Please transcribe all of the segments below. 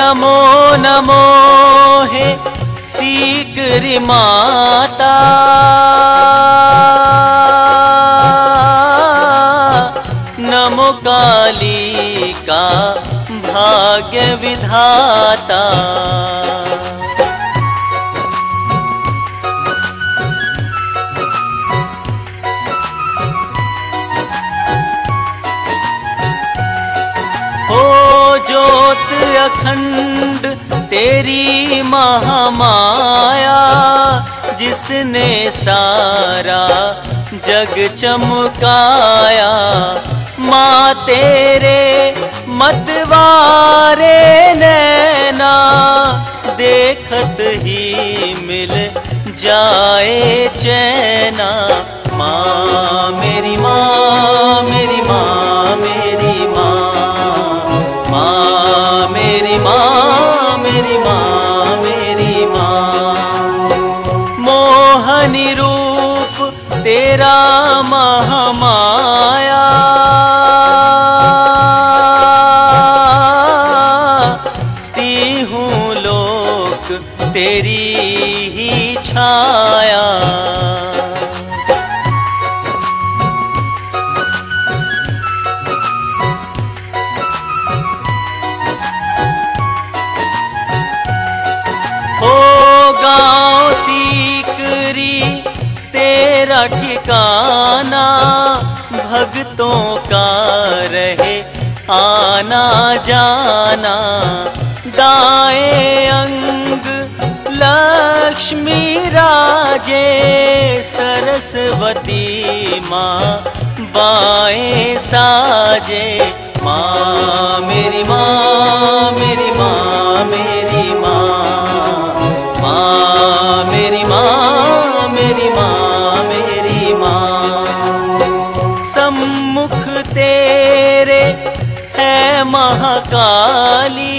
नमो नमो हे सीकरी माता, नमो काली का भाग्य विधाता। ज्योत अखंड तेरी महामाया, जिसने सारा जग चमकाया। माँ तेरे मतवारे नैना, देखत ही मिल जाए चैना। माँ मेरी माँ, मेरी माँ, मेरी माँ, माँ मेरी माँ, मेरी माँ, मेरी माँ। मोहनी रूप तेरा महामाया, तीहूं लोक तेरी ही छाया। गाँव सीकरी तेरा ठिकाना, भक्तों का रहे आना जाना। दाएं अंग लक्ष्मी राजे, सरस्वती माँ बाएं साजे। माँ मेरी माँ, मेरी माँ, मेरी माँ, माँ मेरी माँ, मेरी माँ, मेरी माँ। सम्मुख तेरे है महाकाली,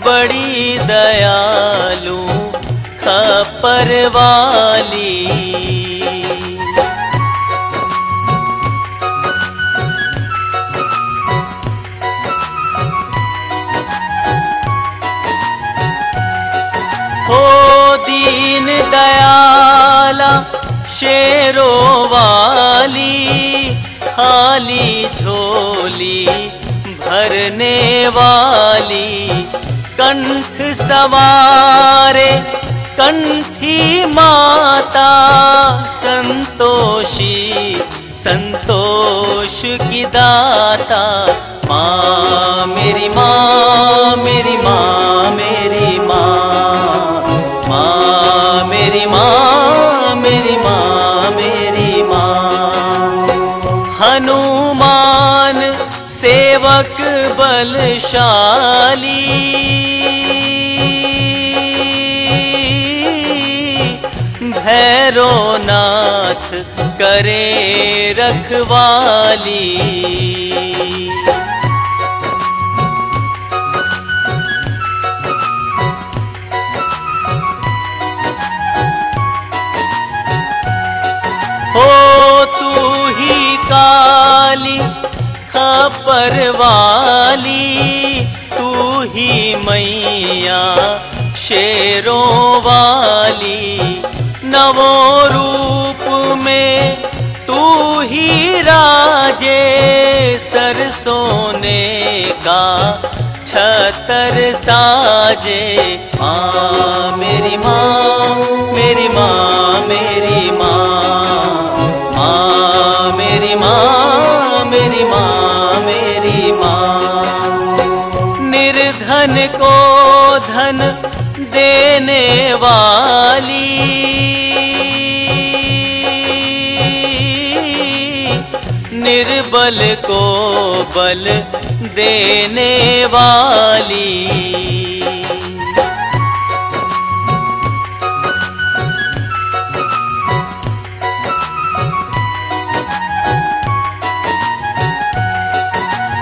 बड़ी दयालु खप्पर वाली। हो दीन दयाला शेरो वाली, खाली झोली भरने वाली। कंठ सवारे कंठी माता, संतोषी संतोष की दाता। माँ मेरी माँ, मेरी माँ, मेरी माँ, माँ मेरी माँ, मेरी माँ, मेरी माँ। हनुमान सेवक बलशाली, भैरवनाथ करे रखवाली। हो तू ही काली खप्पर वाली, तू ही मैया शेरों वाली। नवो रूप में तू ही राजे, सर सोने का छतर साजे। माँ मेरी माँ, मेरी माँ, मेरी माँ, माँ मेरी माँ, मेरी माँ, मेरी माँ। निर्धन को धन देने वाली, निर्बल को बल देने वाली।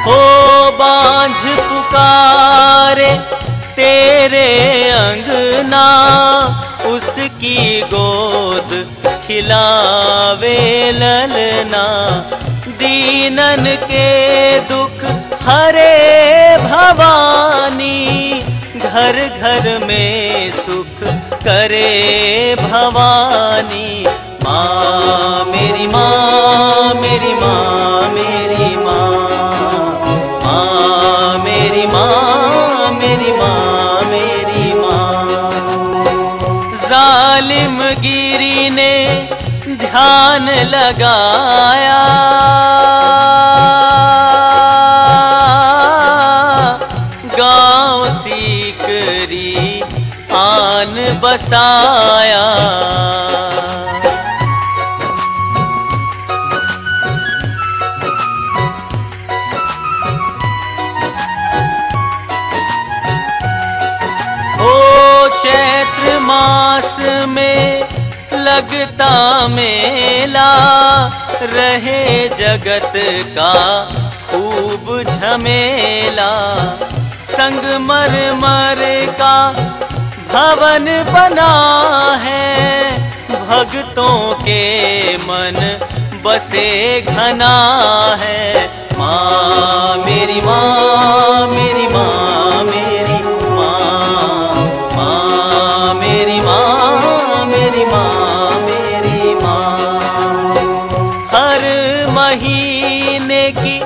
हो बांझ पुकारे तेरे अंगना, उसकी गोद खिलावे ललना। दीनन के दुख हरे भवानी, घर घर में सुख करे भवानी। माँ मेरी माँ, मेरी माँ, मेरी माँ, माँ मेरी माँ, मेरी माँ, मेरी माँ। जालिम गिरी ने ध्यान लगाया, गांव सीकरी आन बसाया। ओ चैत्र मास में लगता मेला, रहे जगत का खूब झमेला। संगमरमर का भवन बना है, भक्तों के मन बसे घना है। माँ मेरी माँ, मेरी माँ, मेरी माँ, माँ मेरी माँ, मेरी माँ, मेरी माँ। हर महीने की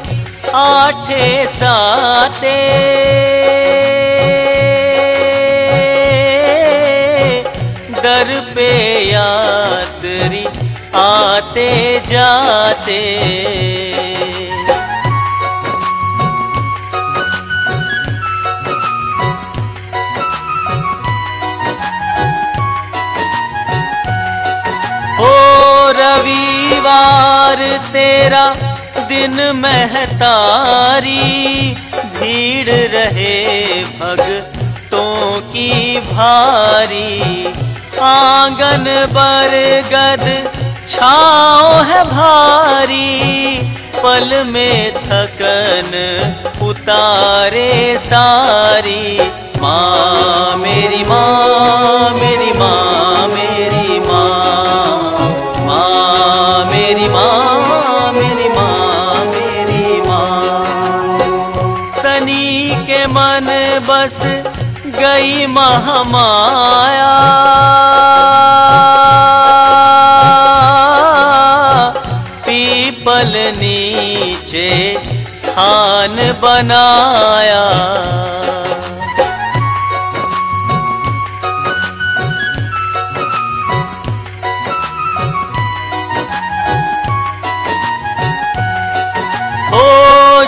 8 साते दर पे यात्री आते जाते। ओ रविवार तेरा दिन महतारी, भीड़ रहे भक्तों की भारी। आंगन बरगद छाँव है भारी, पल में थकन उतारे सारी। माँ मेरी माँ, मेरी माँ, मेरी माँ, माँ मेरी माँ, मेरी माँ, मेरी माँ। शनि के मन बस गई महामाया, पीपल नीचे थान बनाया। हो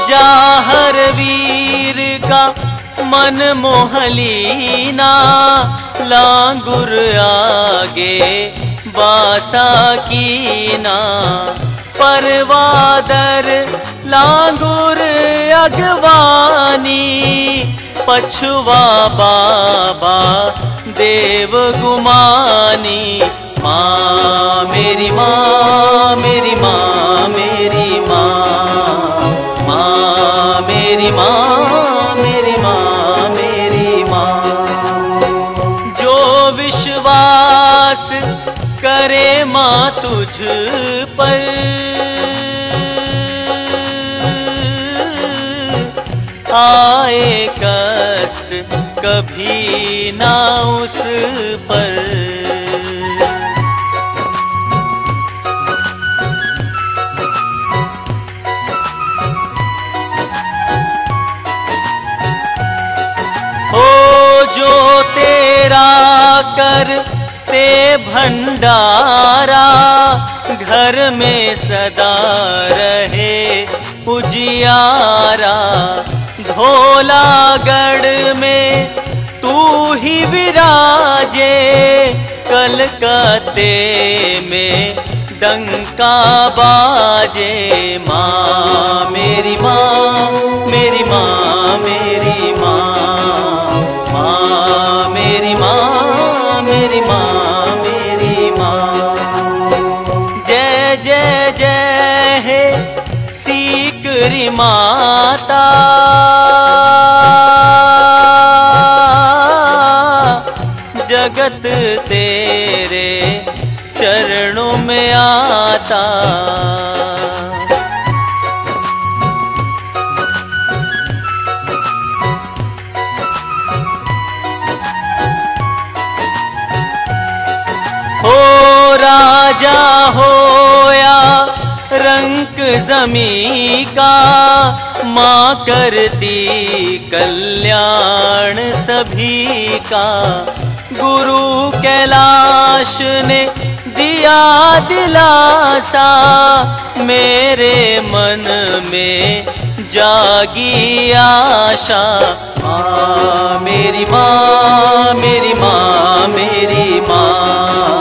जाहर वीर का मन मोहलीना, लांगुर आगे बासा कीना। परवादर लांगुर अगवानी, पछुआ बाबा देव गुमानी। माँ मेरी माँ, मेरी माँ, मेरी माँ, माँ मेरी माँ, मेरी माँ, मेरी माँ। जो विश्वास करे माँ तुझ पर, आए कष्ट कभी ना उस पर। हो जो तेरा करते भंडारा, घर में सदा रहे उजियारा। धौलागढ़ में तू ही विराजे, कलकत्ते में डंका बाजे। माँ मेरी माँ, मेरी माँ, मेरी माँ, माँ मेरी माँ, मेरी माँ, मेरी माँ। जय जय जय हे सीकरी माता, जगत तेरे चरणों में आता। जमी का, माँ करती कल्याण सभी का। गुरु कैलाश ने दिया दिलासा, मेरे मन में जागी आशा। माँ मेरी माँ, मेरी माँ, मेरी माँ।